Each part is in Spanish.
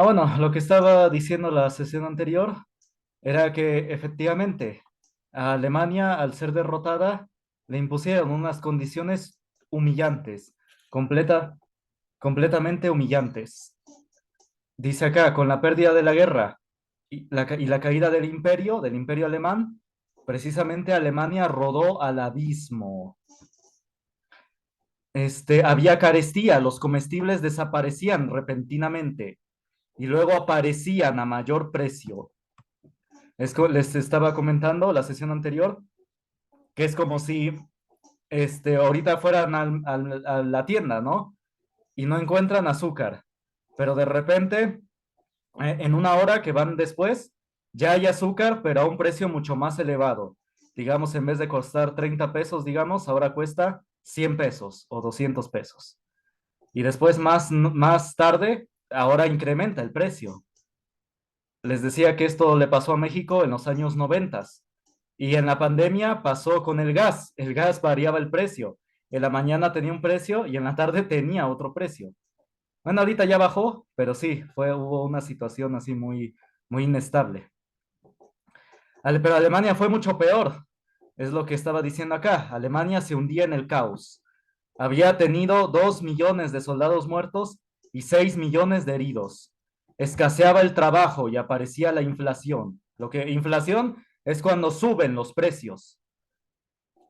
Bueno, lo que estaba diciendo la sesión anterior era que efectivamente a Alemania, al ser derrotada, le impusieron unas condiciones humillantes, completa, completamente humillantes. Dice acá, con la pérdida de la guerra y la caída del imperio alemán, precisamente Alemania rodó al abismo. Había carestía, los comestibles desaparecían repentinamente y luego aparecían a mayor precio. Les estaba comentando la sesión anterior que es como si ahorita fueran a la tienda, ¿no? Y no encuentran azúcar, pero de repente, en una hora que van después, ya hay azúcar, pero a un precio mucho más elevado. Digamos, en vez de costar 30 pesos, digamos, ahora cuesta 100 pesos o 200 pesos. Y después, más tarde, ahora incrementa el precio. Les decía que esto le pasó a México en los años 90 y en la pandemia pasó con el gas. El gas variaba el precio. En la mañana tenía un precio y en la tarde tenía otro precio. Bueno, ahorita ya bajó, pero sí, hubo una situación así muy inestable. Pero Alemania fue mucho peor, es lo que estaba diciendo acá. Alemania se hundía en el caos. Había tenido 2 millones de soldados muertos y 6 millones de heridos. Escaseaba el trabajo y aparecía la inflación. Inflación es cuando suben los precios.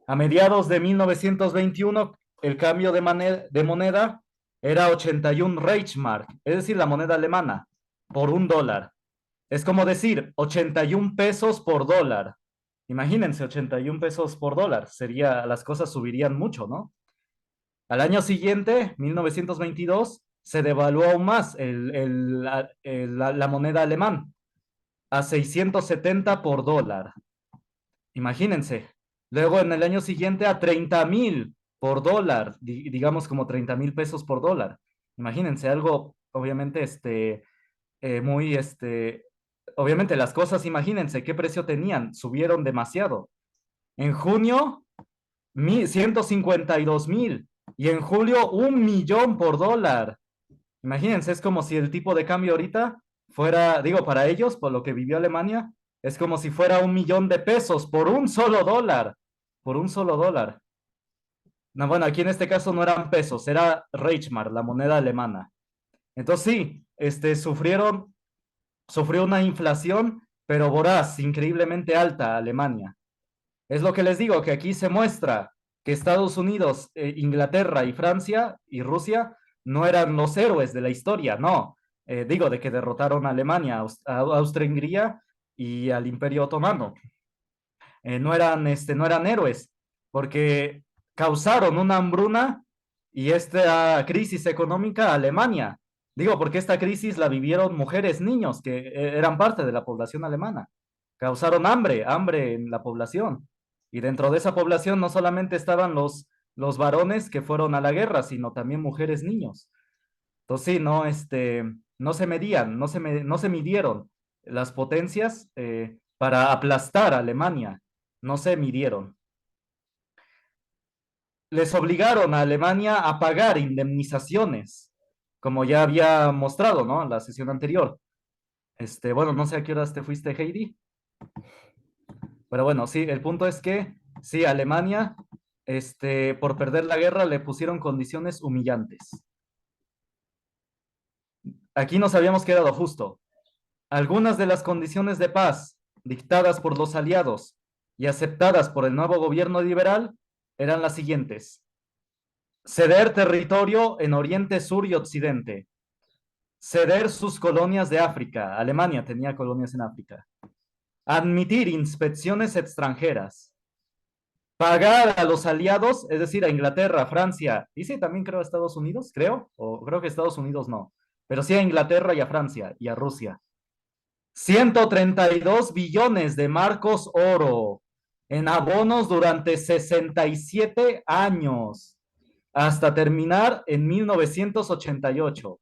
A mediados de 1921, el cambio de moneda era 81 Reichsmark, es decir, la moneda alemana, por $1. Es como decir 81 pesos por dólar. Imagínense, 81 pesos por dólar. Las cosas subirían mucho, ¿no? Al año siguiente, 1922, se devaluó aún más la moneda alemán a 670 por dólar. Imagínense. Luego en el año siguiente a 30,000 por dólar, digamos como 30,000 pesos por dólar. Imagínense algo, obviamente, muy, obviamente las cosas, imagínense qué precio tenían, subieron demasiado. En junio, 152,000 y en julio 1 millón por dólar. Imagínense, es como si el tipo de cambio ahorita fuera, digo, para ellos, por lo que vivió Alemania, es como si fuera 1 millón de pesos por un solo dólar, por un solo dólar. No, bueno, aquí en este caso no eran pesos, era Reichsmark, la moneda alemana. Entonces sí, sufrió una inflación, pero voraz, increíblemente alta Alemania. Es lo que les digo, que aquí se muestra que Estados Unidos, Inglaterra y Francia y Rusia no eran los héroes de la historia, no. Digo, de que derrotaron a Alemania, a Austria-Hungría y al Imperio Otomano. No eran héroes, porque causaron una hambruna y esta crisis económica a Alemania. Digo, porque esta crisis la vivieron mujeres, niños, que eran parte de la población alemana. Causaron hambre en la población. Y dentro de esa población no solamente estaban los varones que fueron a la guerra, sino también mujeres, niños. Entonces sí, no, no se medían, no se midieron las potencias para aplastar a Alemania, no se midieron. Les obligaron a Alemania a pagar indemnizaciones, como ya había mostrado, ¿no? En la sesión anterior. Bueno, no sé a qué horas te fuiste, Heidi, pero bueno, sí, el punto es que sí, Alemania, por perder la guerra le pusieron condiciones humillantes. Aquí nos habíamos quedado justo. Algunas de las condiciones de paz dictadas por los aliados y aceptadas por el nuevo gobierno liberal eran las siguientes: ceder territorio en Oriente, Sur y Occidente, ceder sus colonias de África, Alemania tenía colonias en África, admitir inspecciones extranjeras, pagar a los aliados, es decir, a Inglaterra, Francia, y sí, también creo a Estados Unidos, o creo que Estados Unidos no, pero sí a Inglaterra y a Francia y a Rusia 132 billones de marcos oro en abonos durante 67 años, hasta terminar en 1988.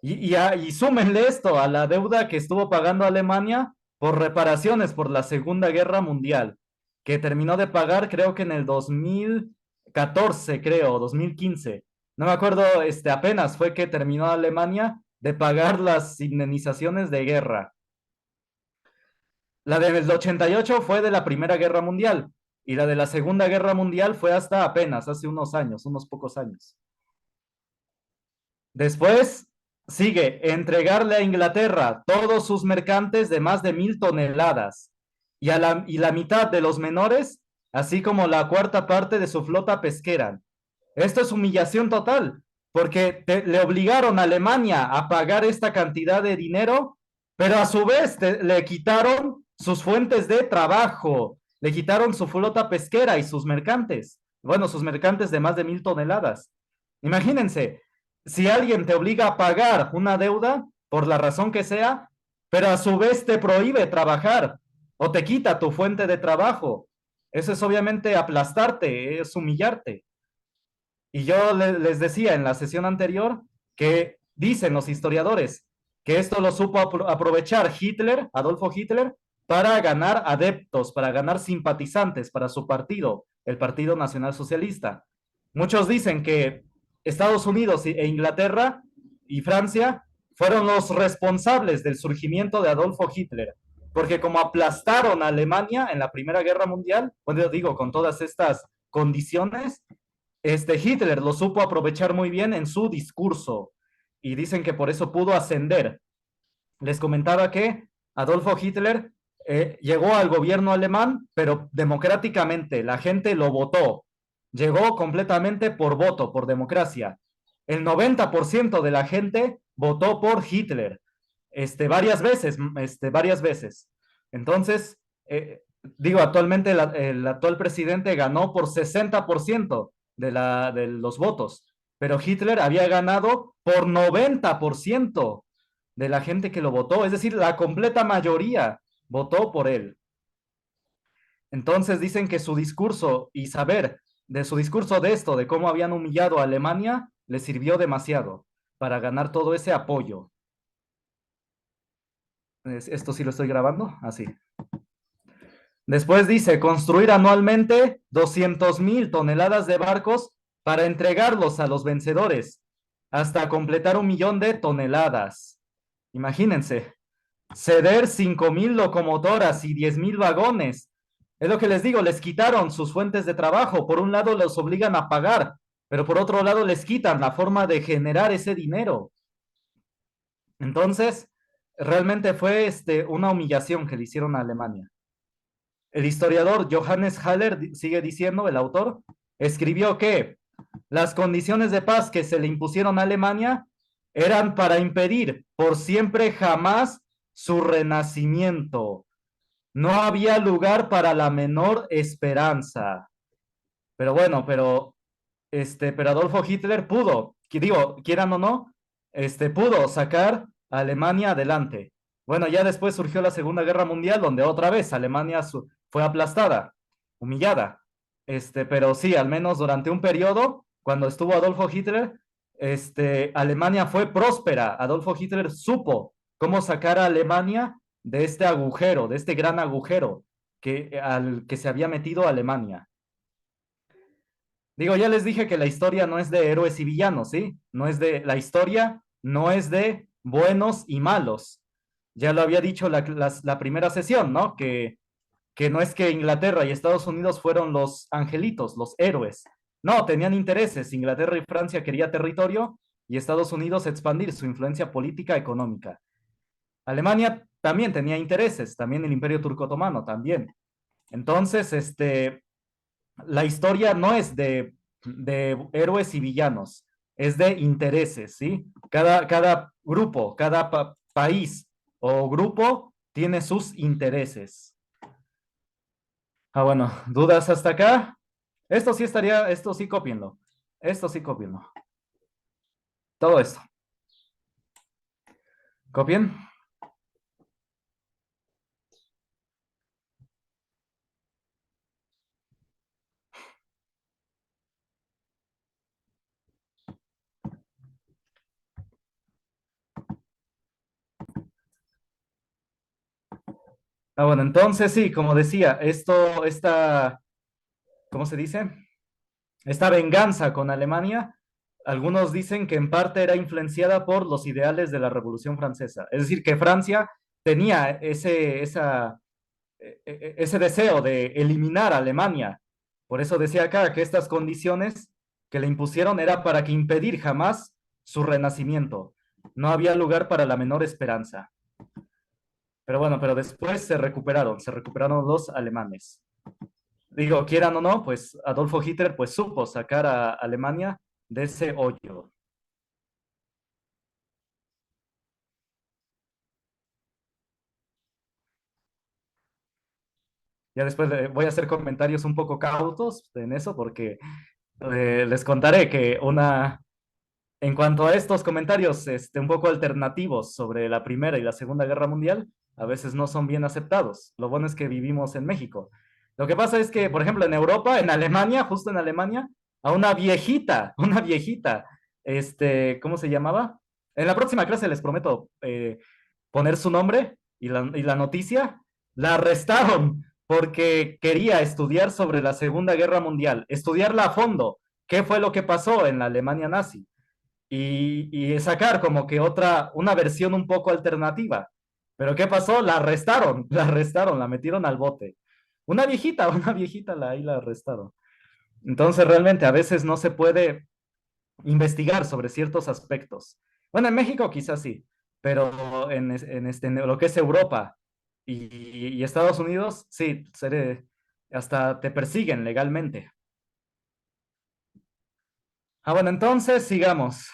Y súmenle esto a la deuda que estuvo pagando Alemania por reparaciones por la Segunda Guerra Mundial, que terminó de pagar creo que en el 2014, creo, 2015. No me acuerdo, apenas fue que terminó Alemania de pagar las indemnizaciones de guerra. La del 88 fue de la Primera Guerra Mundial y la de la Segunda Guerra Mundial fue hasta apenas, hace unos años, unos pocos años. Después sigue entregarle a Inglaterra todos sus mercantes de más de 1.000 toneladas y la mitad de los menores, así como la cuarta parte de su flota pesquera. Esto es humillación total, porque le obligaron a Alemania a pagar esta cantidad de dinero, pero a su vez le quitaron sus fuentes de trabajo, le quitaron su flota pesquera y sus mercantes. Bueno, sus mercantes de más de 1.000 toneladas. Imagínense, si alguien te obliga a pagar una deuda, por la razón que sea, pero a su vez te prohíbe trabajar o te quita tu fuente de trabajo, eso es obviamente aplastarte, es humillarte. Y yo les decía en la sesión anterior que dicen los historiadores que esto lo supo aprovechar Hitler, Adolfo Hitler, para ganar adeptos, para ganar simpatizantes para su partido, el Partido Nacional Socialista. Muchos dicen que Estados Unidos e Inglaterra y Francia fueron los responsables del surgimiento de Adolfo Hitler, porque como aplastaron a Alemania en la Primera Guerra Mundial, pues digo, con todas estas condiciones, Hitler lo supo aprovechar muy bien en su discurso y dicen que por eso pudo ascender. Les comentaba que Adolfo Hitler llegó al gobierno alemán, pero democráticamente, la gente lo votó. Llegó completamente por voto, por democracia. El 90% de la gente votó por Hitler, varias veces. Entonces, digo, actualmente el actual presidente ganó por 60% de los votos, pero Hitler había ganado por 90% de la gente que lo votó, es decir, la completa mayoría votó por él. Entonces dicen que su discurso y saber de su discurso de esto, de cómo habían humillado a Alemania, le sirvió demasiado para ganar todo ese apoyo. Esto sí lo estoy grabando, así. Después dice, construir anualmente 200.000 toneladas de barcos para entregarlos a los vencedores, hasta completar 1 millón de toneladas. Imagínense, ceder 5.000 locomotoras y 10.000 vagones. Es lo que les digo, les quitaron sus fuentes de trabajo. Por un lado los obligan a pagar, pero por otro lado les quitan la forma de generar ese dinero. Entonces, realmente fue una humillación que le hicieron a Alemania. El historiador Johannes Haller sigue diciendo, el autor, escribió que las condiciones de paz que se le impusieron a Alemania eran para impedir por siempre jamás su renacimiento. No había lugar para la menor esperanza. Pero bueno, pero Adolfo Hitler pudo, digo, quieran o no, pudo sacar a Alemania adelante. Bueno, ya después surgió la Segunda Guerra Mundial, donde otra vez Alemania fue aplastada, humillada. Pero sí, al menos durante un periodo, cuando estuvo Adolfo Hitler, Alemania fue próspera. Adolfo Hitler supo cómo sacar a Alemania de este agujero, de este gran agujero al que se había metido Alemania. Digo, ya les dije que la historia no es de héroes y villanos, ¿sí? La historia no es de buenos y malos. Ya lo había dicho la primera sesión, ¿no? Que no es que Inglaterra y Estados Unidos fueron los angelitos, los héroes. No, tenían intereses. Inglaterra y Francia querían territorio y Estados Unidos expandir su influencia política económica. Alemania también tenía intereses, también el Imperio Turco Otomano también. Entonces, la historia no es de héroes y villanos, es de intereses, ¿sí? Cada grupo, cada país o grupo tiene sus intereses. Bueno, ¿dudas hasta acá? Esto sí cópienlo. Esto sí cópienlo. Todo esto. ¿Copien? Bueno, entonces sí, como decía, ¿cómo se dice? Esta venganza con Alemania algunos dicen que en parte era influenciada por los ideales de la Revolución Francesa. Es decir, que Francia tenía ese deseo de eliminar a Alemania. Por eso decía acá que estas condiciones que le impusieron era para que impedir jamás su renacimiento. No había lugar para la menor esperanza. Pero bueno, pero después se recuperaron los alemanes. Digo, quieran o no, pues Adolfo Hitler pues supo sacar a Alemania de ese hoyo. Ya después voy a hacer comentarios un poco cautos en eso porque les contaré que en cuanto a estos comentarios un poco alternativos sobre la Primera y la Segunda Guerra Mundial, a veces no son bien aceptados. Lo bueno es que vivimos en México. Lo que pasa es que, por ejemplo, en Europa, en Alemania, justo en Alemania, a una viejita, ¿cómo se llamaba? En la próxima clase les prometo poner su nombre y la noticia. La arrestaron porque quería estudiar sobre la Segunda Guerra Mundial, estudiarla a fondo, qué fue lo que pasó en la Alemania nazi y sacar como que una versión un poco alternativa. Pero ¿qué pasó? La metieron al bote. Una viejita ahí la arrestaron. Entonces realmente a veces no se puede investigar sobre ciertos aspectos. Bueno, en México quizás sí, pero en lo que es Europa y Estados Unidos, sí, hasta te persiguen legalmente. Ah, bueno, entonces sigamos.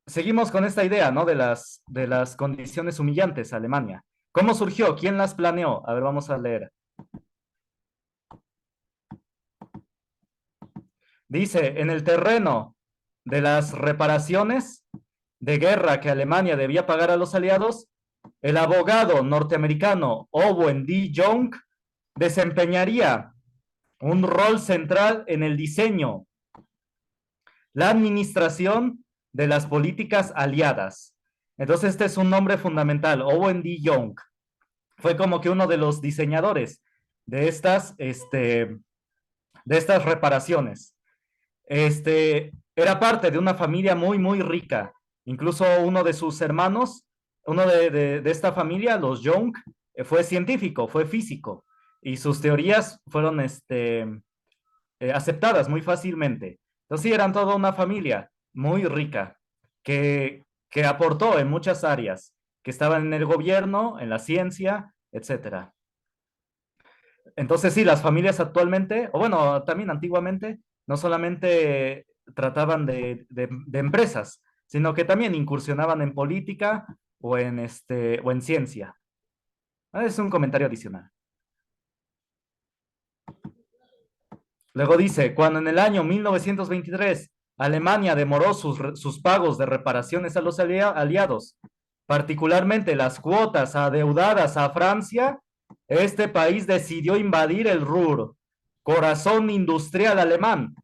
Seguimos con esta idea, ¿no? De las condiciones humillantes a Alemania. ¿Cómo surgió? ¿Quién las planeó? A ver, vamos a leer. Dice, en el terreno de las reparaciones de guerra que Alemania debía pagar a los aliados, el abogado norteamericano Owen D. Young desempeñaría un rol central en el diseño, la administración de las políticas aliadas. Entonces, este es un nombre fundamental, Owen D. Young. Fue como que uno de los diseñadores de estas reparaciones. Era parte de una familia muy, muy rica. Incluso uno de sus hermanos, uno de esta familia, los Young, fue científico, fue físico, y sus teorías fueron aceptadas muy fácilmente. Entonces, sí, eran toda una familia muy rica que aportó en muchas áreas, que estaban en el gobierno, en la ciencia, etcétera. Entonces, sí, las familias actualmente, o bueno, también antiguamente, no solamente trataban de empresas, sino que también incursionaban en política o en ciencia. Es un comentario adicional. Luego dice, cuando en el año 1923 Alemania demoró sus pagos de reparaciones a los aliados, particularmente las cuotas adeudadas a Francia, este país decidió invadir el Ruhr, corazón industrial alemán,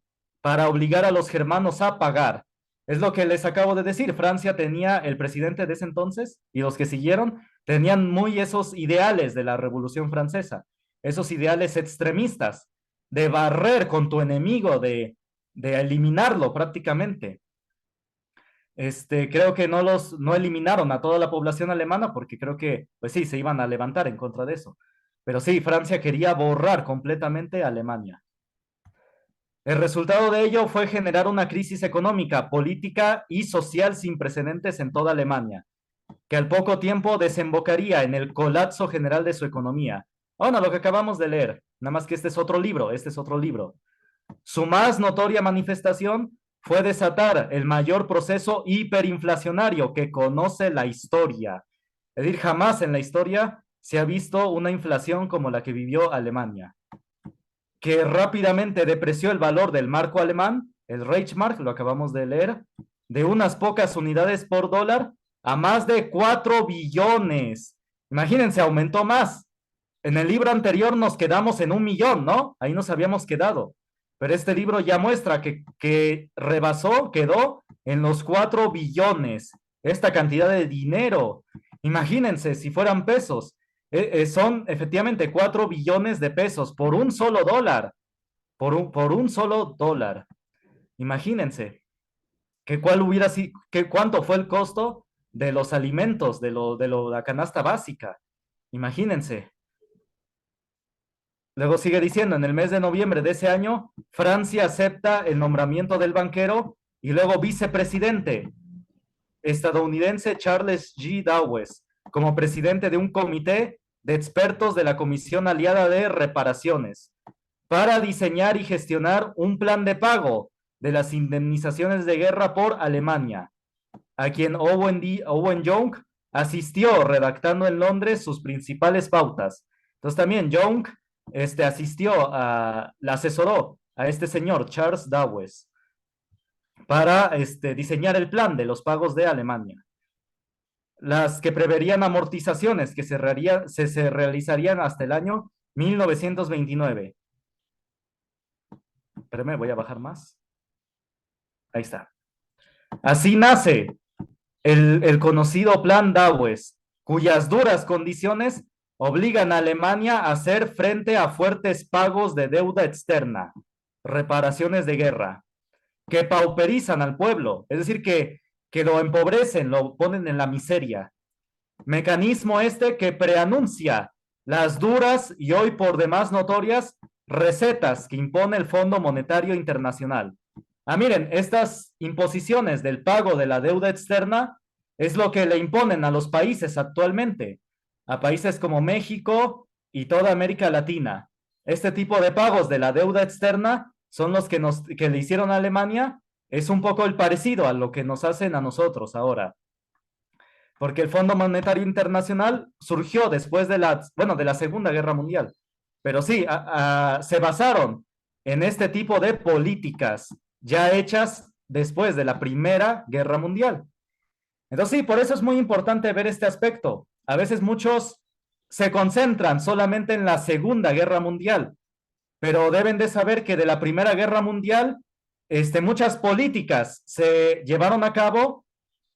para obligar a los germanos a pagar. Es lo que les acabo de decir. Francia tenía, el presidente de ese entonces y los que siguieron, tenían muy esos ideales de la Revolución Francesa, esos ideales extremistas de barrer con tu enemigo, de eliminarlo prácticamente. Creo que no eliminaron a toda la población alemana porque creo que, pues sí, se iban a levantar en contra de eso. Pero sí, Francia quería borrar completamente a Alemania. El resultado de ello fue generar una crisis económica, política y social sin precedentes en toda Alemania, que al poco tiempo desembocaría en el colapso general de su economía. Bueno, lo que acabamos de leer, nada más que este es otro libro. Su más notoria manifestación fue desatar el mayor proceso hiperinflacionario que conoce la historia. Es decir, jamás en la historia se ha visto una inflación como la que vivió Alemania, que rápidamente depreció el valor del marco alemán, el Reichsmark, lo acabamos de leer, de unas pocas unidades por dólar a más de 4 billones. Imagínense, aumentó más. En el libro anterior nos quedamos en 1 millón, ¿no? Ahí nos habíamos quedado. Pero este libro ya muestra que rebasó, quedó en los 4 billones. Esta cantidad de dinero. Imagínense, si fueran pesos, son efectivamente 4 billones de pesos por un solo dólar. Por un solo dólar. Imagínense, que cuál hubiera sido, que cuánto fue el costo de los alimentos, la canasta básica. Imagínense. Luego sigue diciendo, en el mes de noviembre de ese año, Francia acepta el nombramiento del banquero y luego vicepresidente estadounidense Charles G. Dawes como presidente de un comité de expertos de la Comisión Aliada de Reparaciones para diseñar y gestionar un plan de pago de las indemnizaciones de guerra por Alemania, a quien Owen Young asistió redactando en Londres sus principales pautas. Entonces también Young la asesoró a este señor Charles Dawes para diseñar el plan de los pagos de Alemania, las que preverían amortizaciones que se realizarían hasta el año 1929. Espérame, voy a bajar más. Ahí está. Así nace el conocido Plan Dawes, cuyas duras condiciones obligan a Alemania a hacer frente a fuertes pagos de deuda externa, reparaciones de guerra, que pauperizan al pueblo, es decir, que lo empobrecen, lo ponen en la miseria. Mecanismo este que preanuncia las duras y hoy por demás notorias recetas que impone el Fondo Monetario Internacional. Miren, estas imposiciones del pago de la deuda externa es lo que le imponen a los países actualmente, a países como México y toda América Latina. Este tipo de pagos de la deuda externa son los que le hicieron a Alemania, es un poco el parecido a lo que nos hacen a nosotros ahora. Porque el Fondo Monetario Internacional surgió después de la Segunda Guerra Mundial. Pero sí, se basaron en este tipo de políticas ya hechas después de la Primera Guerra Mundial. Entonces sí, por eso es muy importante ver este aspecto. A veces muchos se concentran solamente en la Segunda Guerra Mundial, pero deben de saber que de la Primera Guerra Mundial, muchas políticas se llevaron a cabo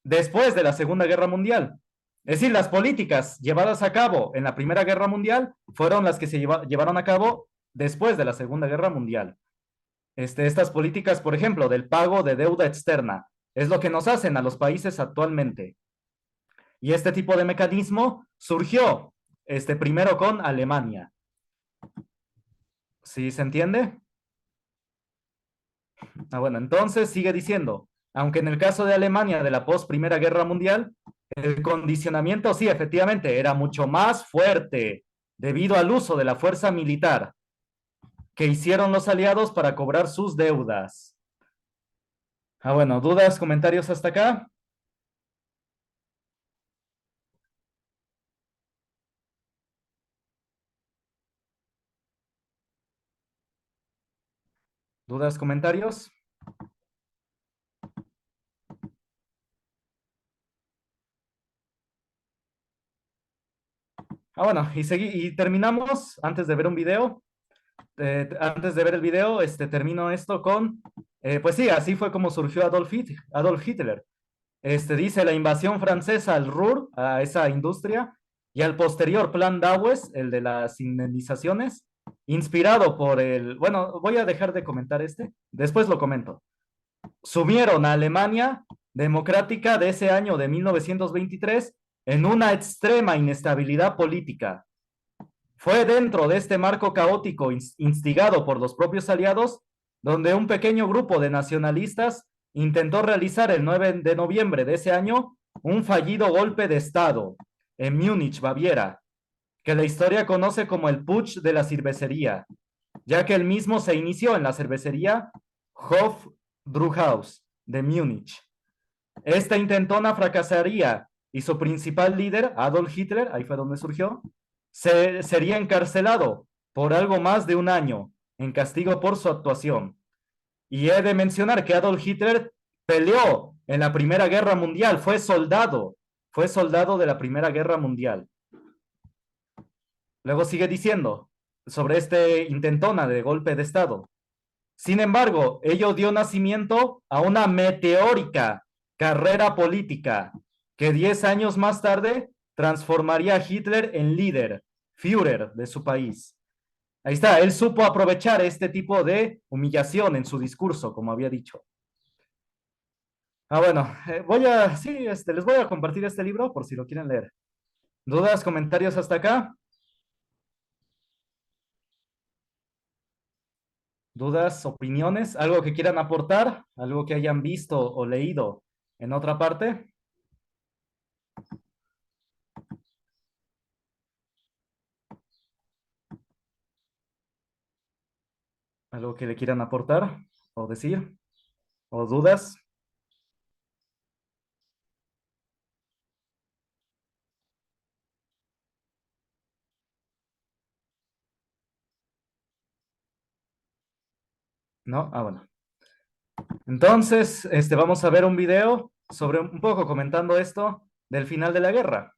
después de la Segunda Guerra Mundial. Es decir, las políticas llevadas a cabo en la Primera Guerra Mundial fueron las que se llevaron a cabo después de la Segunda Guerra Mundial. Estas políticas, por ejemplo, del pago de deuda externa, es lo que nos hacen a los países actualmente. Y este tipo de mecanismo surgió primero con Alemania. ¿Sí se entiende? Bueno, entonces sigue diciendo, aunque en el caso de Alemania de la post Primera Guerra Mundial, el condicionamiento sí, efectivamente, era mucho más fuerte debido al uso de la fuerza militar que hicieron los aliados para cobrar sus deudas. Bueno, ¿dudas, comentarios hasta acá? ¿Dudas, comentarios? Bueno, y terminamos antes de ver un video. Antes de ver el video, termino esto con, pues sí, así fue como surgió Adolf Hitler. Dice la invasión francesa al Ruhr, a esa industria, y al posterior plan Dawes, el de las indemnizaciones, inspirado por bueno, voy a dejar de comentar después lo comento. Sumieron a Alemania democrática de ese año de 1923 en una extrema inestabilidad política. Fue dentro de este marco caótico instigado por los propios aliados, donde un pequeño grupo de nacionalistas intentó realizar el 9 de noviembre de ese año un fallido golpe de Estado en Múnich, Baviera, que la historia conoce como el Putsch de la cervecería, ya que el mismo se inició en la cervecería Hofbrauhaus de Múnich. Esta intentona fracasaría y su principal líder, Adolf Hitler, ahí fue donde surgió, sería encarcelado por algo más de un año en castigo por su actuación. Y he de mencionar que Adolf Hitler peleó en la Primera Guerra Mundial, fue soldado de la Primera Guerra Mundial. Luego sigue diciendo sobre intentona de golpe de Estado. Sin embargo, ello dio nacimiento a una meteórica carrera política que 10 años más tarde transformaría a Hitler en líder, Führer de su país. Ahí está, él supo aprovechar este tipo de humillación en su discurso, como había dicho. Bueno, sí, les voy a compartir este libro por si lo quieren leer. ¿Dudas, comentarios hasta acá? ¿Dudas, opiniones? ¿Algo que quieran aportar? ¿Algo que hayan visto o leído en otra parte? ¿Algo que le quieran aportar o decir? ¿O dudas? ¿No? Bueno. Entonces, vamos a ver un video sobre un poco comentando esto del final de la guerra.